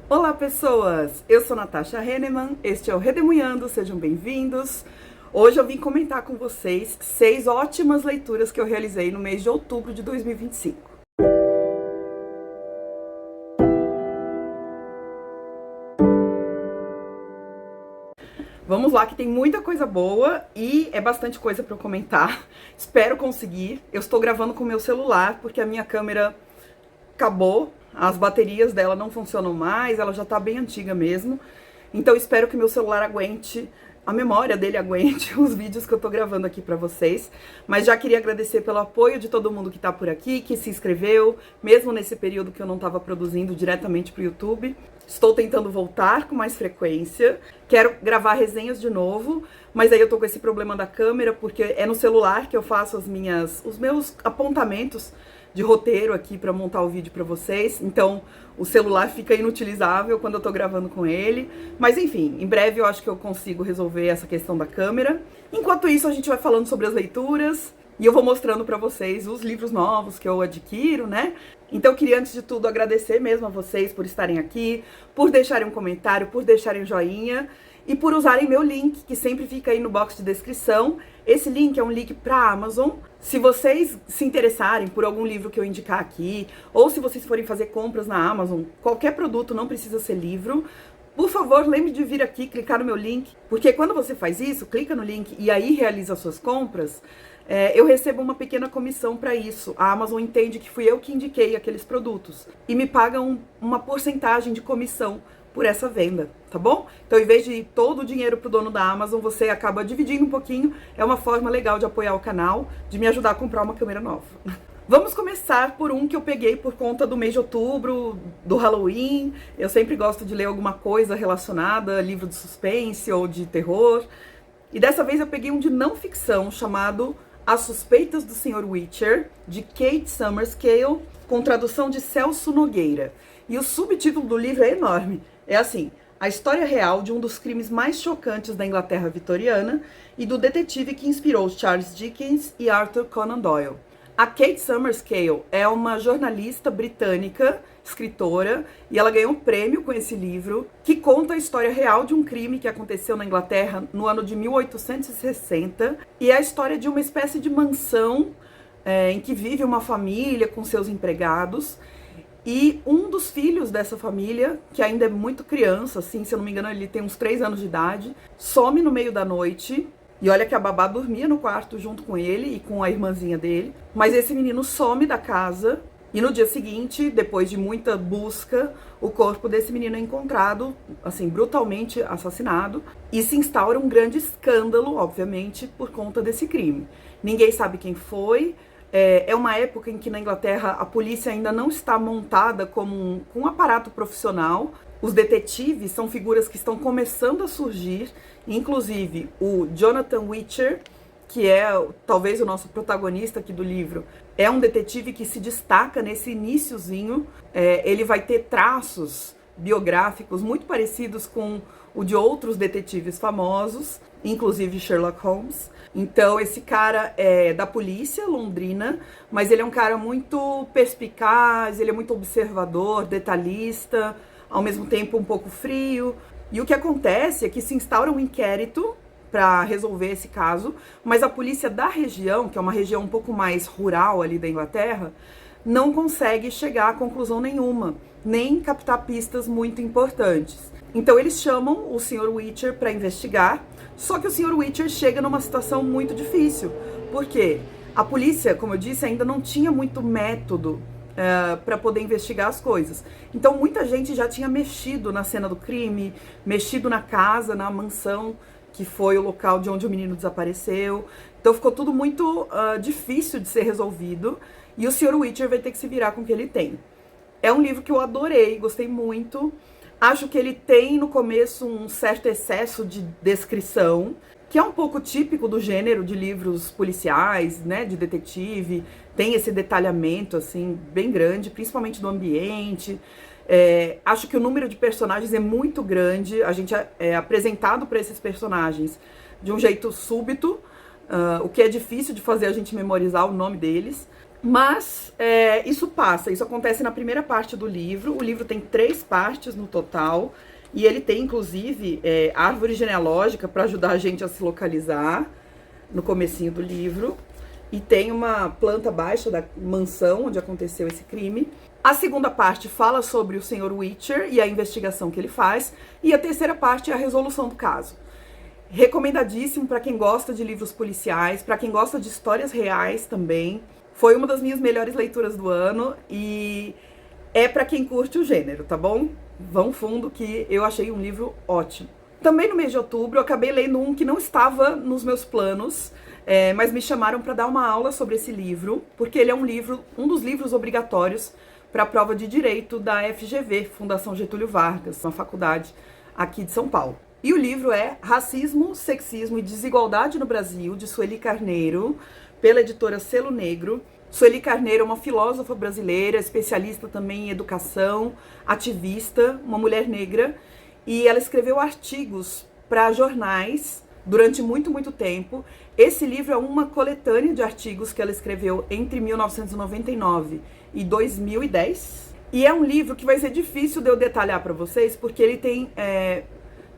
Olá pessoas, eu sou Natasha Henneman, este é o Redemoinhando, sejam bem-vindos. Hoje eu vim comentar com vocês 6 ótimas leituras que eu realizei no mês de outubro de 2025. Vamos lá, que tem muita coisa boa e é bastante coisa para eu comentar. Espero conseguir. Eu estou gravando com o meu celular porque a minha câmera acabou, as baterias dela não funcionam mais, ela já tá bem antiga mesmo. Então espero que meu celular aguente, a memória dele aguente os vídeos que eu tô gravando aqui pra vocês. Mas já queria agradecer pelo apoio de todo mundo que tá por aqui, que se inscreveu, mesmo nesse período que eu não tava produzindo diretamente pro YouTube. Estou tentando voltar com mais frequência, quero gravar resenhas de novo, mas aí eu tô com esse problema da câmera, porque é no celular que eu faço os meus apontamentos de roteiro aqui para montar o vídeo para vocês, então o celular fica inutilizável quando eu tô gravando com ele, mas enfim, em breve eu acho que eu consigo resolver essa questão da câmera. Enquanto isso a gente vai falando sobre as leituras e eu vou mostrando para vocês os livros novos que eu adquiro, né? Então eu queria antes de tudo agradecer mesmo a vocês por estarem aqui, por deixarem um comentário, por deixarem um joinha e por usarem meu link, que sempre fica aí no box de descrição. Esse link é um link para Amazon. Se vocês se interessarem por algum livro que eu indicar aqui, ou se vocês forem fazer compras na Amazon, qualquer produto, não precisa ser livro, por favor, lembre de vir aqui, clicar no meu link, porque quando você faz isso, clica no link e aí realiza as suas compras, eu recebo uma pequena comissão para isso. A Amazon entende que fui eu que indiquei aqueles produtos e me paga uma porcentagem de comissão por essa venda, tá bom? Então, em vez de ir todo o dinheiro pro dono da Amazon, você acaba dividindo um pouquinho. É uma forma legal de apoiar o canal, de me ajudar a comprar uma câmera nova. Vamos começar por um que eu peguei por conta do mês de outubro, do Halloween. Eu sempre gosto de ler alguma coisa relacionada, livro de suspense ou de terror. E dessa vez eu peguei um de não ficção, chamado As Suspeitas do Sr. Witcher, de Kate Summerscale, com tradução de Celso Nogueira. E o subtítulo do livro é enorme. É assim: a história real de um dos crimes mais chocantes da Inglaterra vitoriana e do detetive que inspirou Charles Dickens e Arthur Conan Doyle. A Kate Summerscale é uma jornalista britânica, escritora, e ela ganhou um prêmio com esse livro, que conta a história real de um crime que aconteceu na Inglaterra no ano de 1860, e é a história de uma espécie de mansão em que vive uma família com seus empregados. E um dos filhos dessa família, que ainda é muito criança, assim, se eu não me engano ele tem uns 3 anos de idade, some no meio da noite. E olha que a babá dormia no quarto junto com ele e com a irmãzinha dele. Mas esse menino some da casa e no dia seguinte, depois de muita busca, o corpo desse menino é encontrado, assim, brutalmente assassinado. E se instaura um grande escândalo, obviamente, por conta desse crime. Ninguém sabe quem foi. É uma época em que na Inglaterra a polícia ainda não está montada como um aparato profissional. Os detetives são figuras que estão começando a surgir, inclusive o Jonathan Witcher, que é talvez o nosso protagonista aqui do livro, é um detetive que se destaca nesse iniciozinho. Ele vai ter traços biográficos muito parecidos com o de outros detetives famosos, inclusive Sherlock Holmes. Então esse cara é da polícia londrina, mas ele é um cara muito perspicaz, ele é muito observador, detalhista, ao mesmo tempo um pouco frio. E o que acontece é que se instaura um inquérito para resolver esse caso, mas a polícia da região, que é uma região um pouco mais rural ali da Inglaterra, não consegue chegar a conclusão nenhuma, nem captar pistas muito importantes. Então eles chamam o Sr. Witcher para investigar, só que o Sr. Witcher chega numa situação muito difícil, porque a polícia, como eu disse, ainda não tinha muito método para poder investigar as coisas. Então muita gente já tinha mexido na cena do crime, mexido na casa, na mansão, que foi o local de onde o menino desapareceu. Então ficou tudo muito difícil de ser resolvido, e o Sr. Witcher vai ter que se virar com o que ele tem. É um livro que eu adorei, gostei muito. Acho que ele tem no começo um certo excesso de descrição, que é um pouco típico do gênero de livros policiais, né, de detetive. Tem esse detalhamento assim bem grande, principalmente do ambiente. Acho que o número de personagens é muito grande. A gente é apresentado para esses personagens de um jeito súbito, o que é difícil de fazer a gente memorizar o nome deles. Mas isso passa, isso acontece na primeira parte do livro. O livro tem 3 partes no total. E ele tem, inclusive, árvore genealógica para ajudar a gente a se localizar no comecinho do livro. E tem uma planta baixa da mansão onde aconteceu esse crime. A segunda parte fala sobre o Sr. Witcher e a investigação que ele faz. E a terceira parte é a resolução do caso. Recomendadíssimo para quem gosta de livros policiais, para quem gosta de histórias reais também. Foi uma das minhas melhores leituras do ano e é para quem curte o gênero, tá bom? Vão fundo que eu achei um livro ótimo. Também no mês de outubro eu acabei lendo um que não estava nos meus planos, mas me chamaram para dar uma aula sobre esse livro, porque ele é um dos livros obrigatórios para a prova de Direito da FGV, Fundação Getúlio Vargas, uma faculdade aqui de São Paulo. E o livro é Racismo, Sexismo e Desigualdade no Brasil, de Sueli Carneiro, pela editora Selo Negro. Sueli Carneiro é uma filósofa brasileira, especialista também em educação, ativista, uma mulher negra, e ela escreveu artigos para jornais durante muito, muito tempo. Esse livro é uma coletânea de artigos que ela escreveu entre 1999 e 2010. E é um livro que vai ser difícil de eu detalhar para vocês, porque ele tem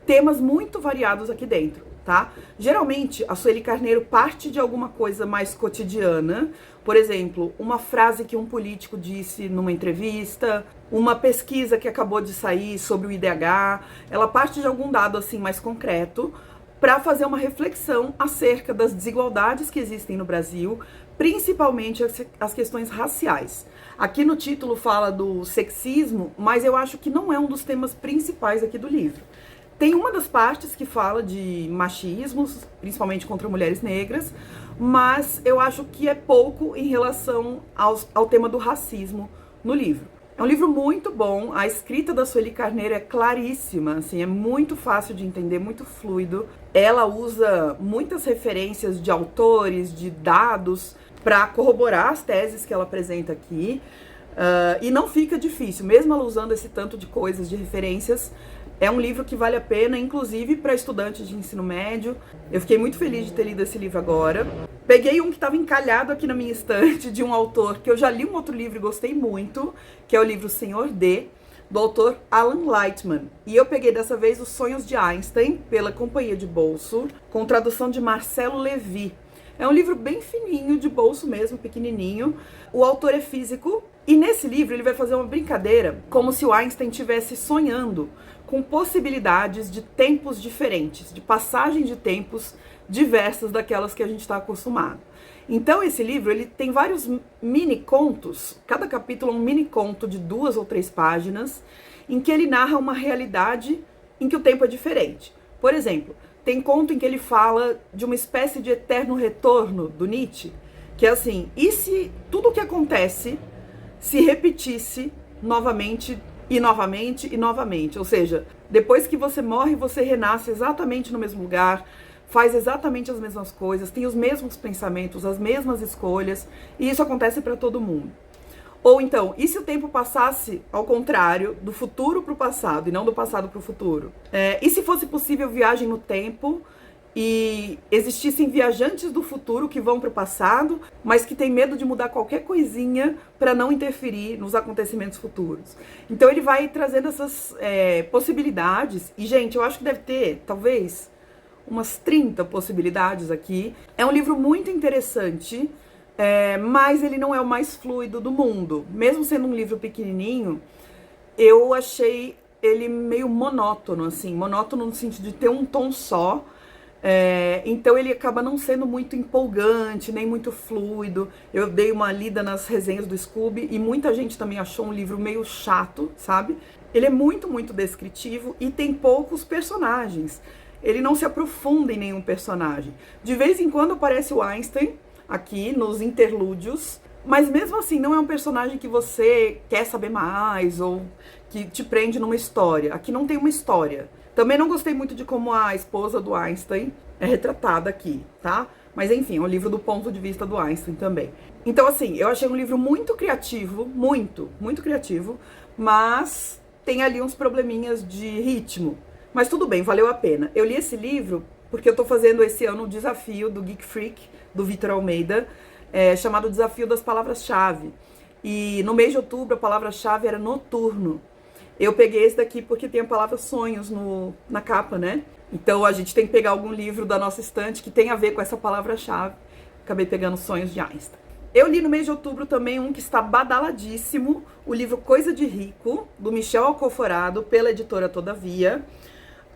temas muito variados aqui dentro, tá? Geralmente, a Sueli Carneiro parte de alguma coisa mais cotidiana, por exemplo, uma frase que um político disse numa entrevista, uma pesquisa que acabou de sair sobre o IDH, ela parte de algum dado assim mais concreto para fazer uma reflexão acerca das desigualdades que existem no Brasil, principalmente as questões raciais. Aqui no título fala do sexismo, mas eu acho que não é um dos temas principais aqui do livro. Tem uma das partes que fala de machismos, principalmente contra mulheres negras, mas eu acho que é pouco em relação ao tema do racismo no livro. É um livro muito bom, a escrita da Sueli Carneiro é claríssima, assim, é muito fácil de entender, muito fluido. Ela usa muitas referências de autores, de dados, para corroborar as teses que ela apresenta aqui. E não fica difícil, mesmo ela usando esse tanto de coisas, de referências. É um livro que vale a pena, inclusive para estudantes de ensino médio. Eu fiquei muito feliz de ter lido esse livro agora. Peguei um que estava encalhado aqui na minha estante, de um autor que eu já li um outro livro e gostei muito, que é o livro Senhor D, do autor Alan Lightman. E eu peguei dessa vez Os Sonhos de Einstein, pela Companhia de Bolso, com tradução de Marcelo Levi. É um livro bem fininho, de bolso mesmo, pequenininho. O autor é físico e nesse livro ele vai fazer uma brincadeira, como se o Einstein estivesse sonhando com possibilidades de tempos diferentes, de passagem de tempos diversas daquelas que a gente está acostumado. Então esse livro ele tem vários mini contos, cada capítulo é um mini conto de 2 ou 3 páginas, em que ele narra uma realidade em que o tempo é diferente. Por exemplo, tem conto em que ele fala de uma espécie de eterno retorno do Nietzsche, que é assim, e se tudo o que acontece se repetisse novamente e novamente e novamente? Ou seja, depois que você morre, você renasce exatamente no mesmo lugar, faz exatamente as mesmas coisas, tem os mesmos pensamentos, as mesmas escolhas, e isso acontece para todo mundo. Ou então, e se o tempo passasse ao contrário, do futuro para o passado e não do passado para o futuro? E se fosse possível viagem no tempo e existissem viajantes do futuro que vão para o passado, mas que têm medo de mudar qualquer coisinha para não interferir nos acontecimentos futuros? Então ele vai trazendo essas possibilidades, e gente, eu acho que deve ter, talvez, umas 30 possibilidades aqui. É um livro muito interessante, mas ele não é o mais fluido do mundo. Mesmo sendo um livro pequenininho, eu achei ele meio monótono, assim, monótono no sentido de ter um tom só. Então ele acaba não sendo muito empolgante, nem muito fluido. Eu dei uma lida nas resenhas do Scooby e muita gente também achou um livro meio chato, sabe? Ele é muito, muito descritivo e tem poucos personagens. Ele não se aprofunda em nenhum personagem. De vez em quando aparece o Einstein aqui nos interlúdios, mas mesmo assim não é um personagem que você quer saber mais ou que te prende numa história. Aqui não tem uma história. Também não gostei muito de como a esposa do Einstein é retratada aqui, tá? Mas enfim, é um livro do ponto de vista do Einstein também. Então assim, eu achei um livro muito criativo, muito, muito criativo, mas tem ali uns probleminhas de ritmo. Mas tudo bem, valeu a pena. Eu li esse livro porque eu tô fazendo esse ano o desafio do Geek Freak, do Vitor Almeida. chamado Desafio das Palavras-Chave. E no mês de outubro a palavra-chave era noturno. Eu peguei esse daqui porque tem a palavra sonhos na capa, né? Então a gente tem que pegar algum livro da nossa estante que tem a ver com essa palavra-chave. Acabei pegando Sonhos de Einstein. Eu li no mês de outubro também um que está badaladíssimo, o livro Coisa de Rico, do Michel Alcoforado, pela editora Todavia.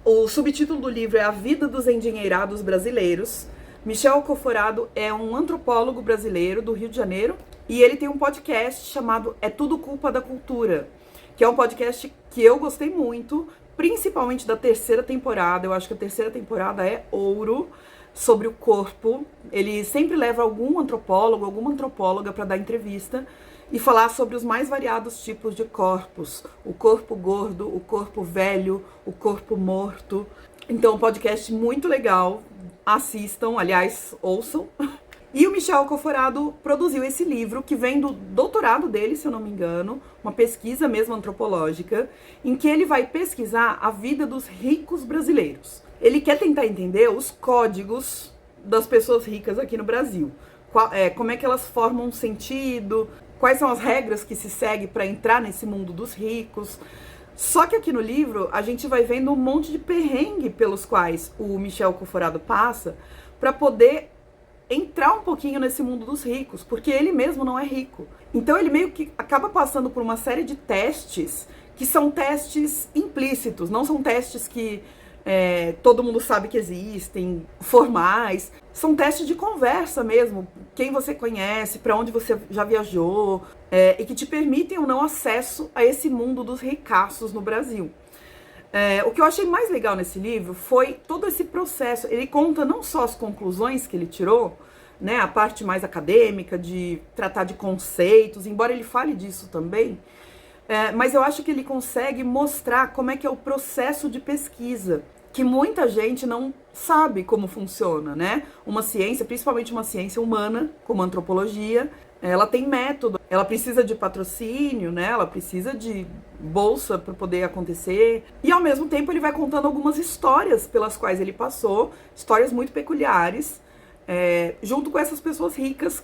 O subtítulo do livro é A Vida dos Endinheirados Brasileiros. Michel Alcoforado é um antropólogo brasileiro do Rio de Janeiro e ele tem um podcast chamado É Tudo Culpa da Cultura, que é um podcast que eu gostei muito, principalmente da terceira temporada. Eu acho que a terceira temporada é ouro, sobre o corpo. Ele sempre leva algum antropólogo, alguma antropóloga para dar entrevista e falar sobre os mais variados tipos de corpos. O corpo gordo, o corpo velho, o corpo morto. Então, um podcast muito legal. Assistam, aliás, ouçam. E o Michel Alcoforado produziu esse livro, que vem do doutorado dele, se eu não me engano, uma pesquisa mesmo antropológica, em que ele vai pesquisar a vida dos ricos brasileiros. Ele quer tentar entender os códigos das pessoas ricas aqui no Brasil. Como é que elas formam um sentido, quais são as regras que se segue para entrar nesse mundo dos ricos. Só que aqui no livro a gente vai vendo um monte de perrengue pelos quais o Michel Alcoforado passa para poder entrar um pouquinho nesse mundo dos ricos, porque ele mesmo não é rico. Então ele meio que acaba passando por uma série de testes que são testes implícitos, não são testes que todo mundo sabe que existem, formais. São testes de conversa mesmo, quem você conhece, para onde você já viajou, e que te permitem ou não acesso a esse mundo dos ricaços no Brasil. O que eu achei mais legal nesse livro foi todo esse processo. Ele conta não só as conclusões que ele tirou, né, a parte mais acadêmica, de tratar de conceitos, embora ele fale disso também, mas eu acho que ele consegue mostrar como é que é o processo de pesquisa, que muita gente não sabe como funciona, né? Uma ciência, principalmente uma ciência humana, como a antropologia, ela tem método, ela precisa de patrocínio, né? Ela precisa de bolsa para poder acontecer. E ao mesmo tempo ele vai contando algumas histórias pelas quais ele passou, histórias muito peculiares, junto com essas pessoas ricas,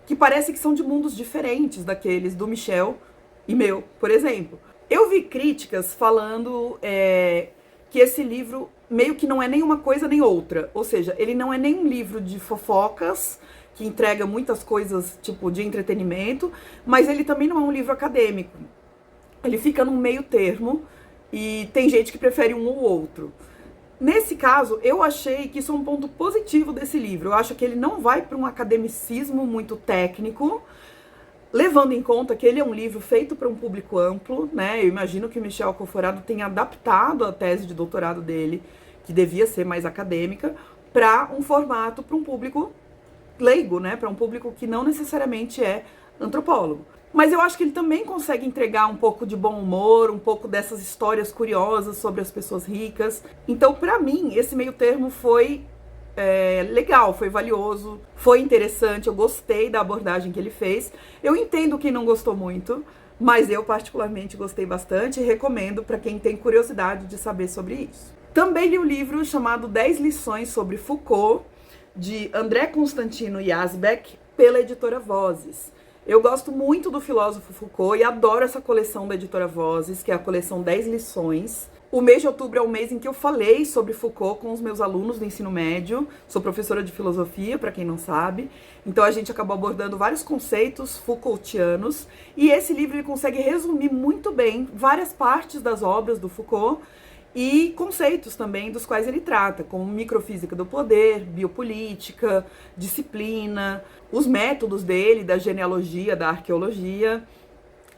que parece que são de mundos diferentes daqueles do Michel e meu, por exemplo. Eu vi críticas falando que esse livro meio que não é nem uma coisa nem outra. Ou seja, ele não é nem um livro de fofocas, que entrega muitas coisas tipo de entretenimento, mas ele também não é um livro acadêmico. Ele fica num meio termo e tem gente que prefere um ou outro. Nesse caso, eu achei que isso é um ponto positivo desse livro. Eu acho que ele não vai para um academicismo muito técnico, levando em conta que ele é um livro feito para um público amplo, né? Eu imagino que o Michel Alcoforado tenha adaptado a tese de doutorado dele, que devia ser mais acadêmica, para um formato para um público leigo, né? Para um público que não necessariamente é antropólogo. Mas eu acho que ele também consegue entregar um pouco de bom humor, um pouco dessas histórias curiosas sobre as pessoas ricas. Então, para mim, esse meio termo foi legal, foi valioso, foi interessante, eu gostei da abordagem que ele fez. Eu entendo quem não gostou muito, mas eu particularmente gostei bastante e recomendo para quem tem curiosidade de saber sobre isso. Também li um livro chamado 10 lições sobre Foucault, de André Constantino Yazbek, pela editora Vozes. Eu gosto muito do filósofo Foucault e adoro essa coleção da editora Vozes, que é a coleção 10 lições. O mês de outubro é o mês em que eu falei sobre Foucault com os meus alunos do ensino médio. Sou professora de filosofia, para quem não sabe. Então a gente acabou abordando vários conceitos Foucaultianos. E esse livro ele consegue resumir muito bem várias partes das obras do Foucault e conceitos também dos quais ele trata, como microfísica do poder, biopolítica, disciplina, os métodos dele, da genealogia, da arqueologia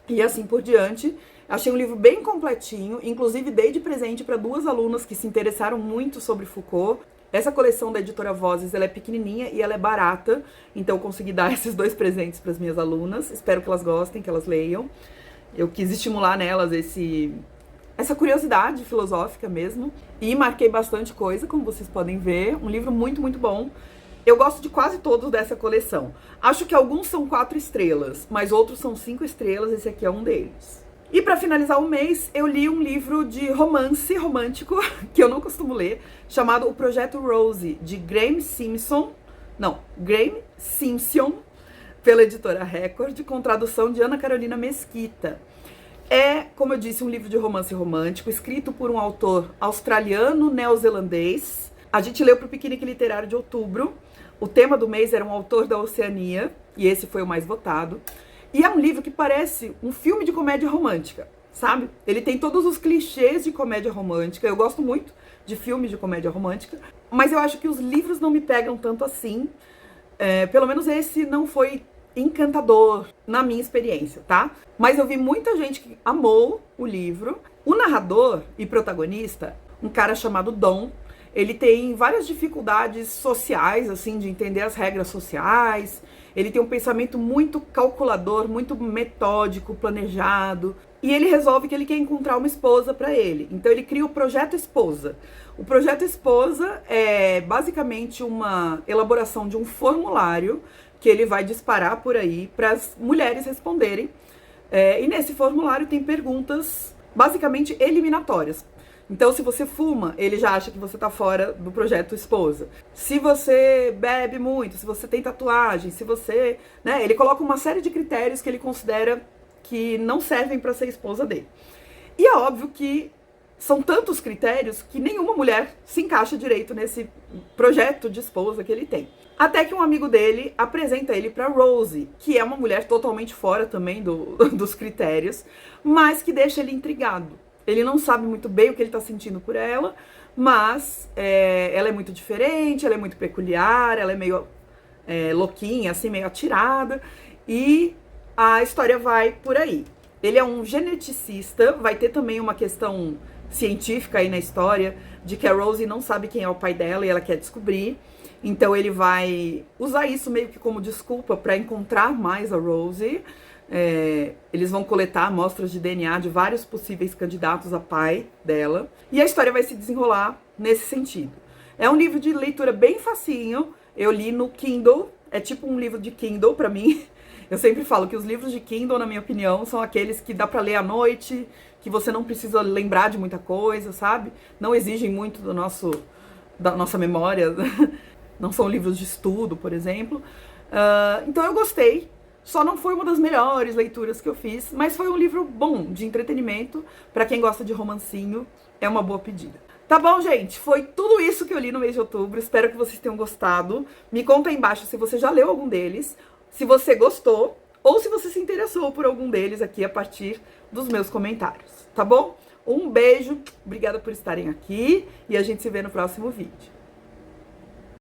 e assim por diante. Achei um livro bem completinho, inclusive dei de presente para 2 alunas que se interessaram muito sobre Foucault. Essa coleção da editora Vozes, ela é pequenininha e ela é barata, então eu consegui dar esses 2 presentes para as minhas alunas. Espero que elas gostem, que elas leiam. Eu quis estimular nelas essa curiosidade filosófica mesmo. E marquei bastante coisa, como vocês podem ver. Um livro muito, muito bom. Eu gosto de quase todos dessa coleção. Acho que alguns são 4 estrelas, mas outros são 5 estrelas. Esse aqui é um deles. E para finalizar o mês, eu li um livro de romance romântico, que eu não costumo ler, chamado O Projeto Rose, de Graeme Simsion. pela editora Record, com tradução de Ana Carolina Mesquita. É, como eu disse, um livro de romance romântico, escrito por um autor australiano-neozelandês. A gente leu para o Piquenique Literário de outubro. O tema do mês era um autor da Oceania, e esse foi o mais votado. E é um livro que parece um filme de comédia romântica, sabe? Ele tem todos os clichês de comédia romântica. Eu gosto muito de filmes de comédia romântica, mas eu acho que os livros não me pegam tanto assim. Pelo menos esse não foi encantador na minha experiência, tá? Mas eu vi muita gente que amou o livro. O narrador e protagonista, um cara chamado Dom, ele tem várias dificuldades sociais, assim, de entender as regras sociais. Ele tem um pensamento muito calculador, muito metódico, planejado. E ele resolve que ele quer encontrar uma esposa para ele. Então ele cria o Projeto Esposa. O Projeto Esposa é basicamente uma elaboração de um formulário que ele vai disparar por aí para as mulheres responderem. E nesse formulário tem perguntas basicamente eliminatórias. Então, se você fuma, ele já acha que você tá fora do Projeto Esposa. Se você bebe muito, se você tem tatuagem, se você... né, ele coloca uma série de critérios que ele considera que não servem para ser esposa dele. E é óbvio que são tantos critérios que nenhuma mulher se encaixa direito nesse projeto de esposa que ele tem. Até que um amigo dele apresenta ele para Rose, que é uma mulher totalmente fora também dos critérios, mas que deixa ele intrigado. Ele não sabe muito bem o que ele está sentindo por ela, mas ela é muito diferente, ela é muito peculiar, ela é meio louquinha, assim, meio atirada, e a história vai por aí. Ele é um geneticista, vai ter também uma questão científica aí na história, de que a Rose não sabe quem é o pai dela e ela quer descobrir. Então ele vai usar isso meio que como desculpa para encontrar mais a Rose. Eles vão coletar amostras de DNA de vários possíveis candidatos a pai dela. E a história vai se desenrolar nesse sentido. É um livro de leitura bem facinho. Eu li no Kindle. É tipo um livro de Kindle para mim. Eu sempre falo que os livros de Kindle, na minha opinião, são aqueles que dá para ler à noite, que você não precisa lembrar de muita coisa, sabe? Não exigem muito da nossa memória. Não são livros de estudo, por exemplo. Então eu gostei. Só não foi uma das melhores leituras que eu fiz, mas foi um livro bom, de entretenimento. Pra quem gosta de romancinho, é uma boa pedida. Tá bom, gente? Foi tudo isso que eu li no mês de outubro. Espero que vocês tenham gostado. Me conta aí embaixo se você já leu algum deles, se você gostou, ou se você se interessou por algum deles aqui a partir dos meus comentários, tá bom? Um beijo, obrigada por estarem aqui e a gente se vê no próximo vídeo.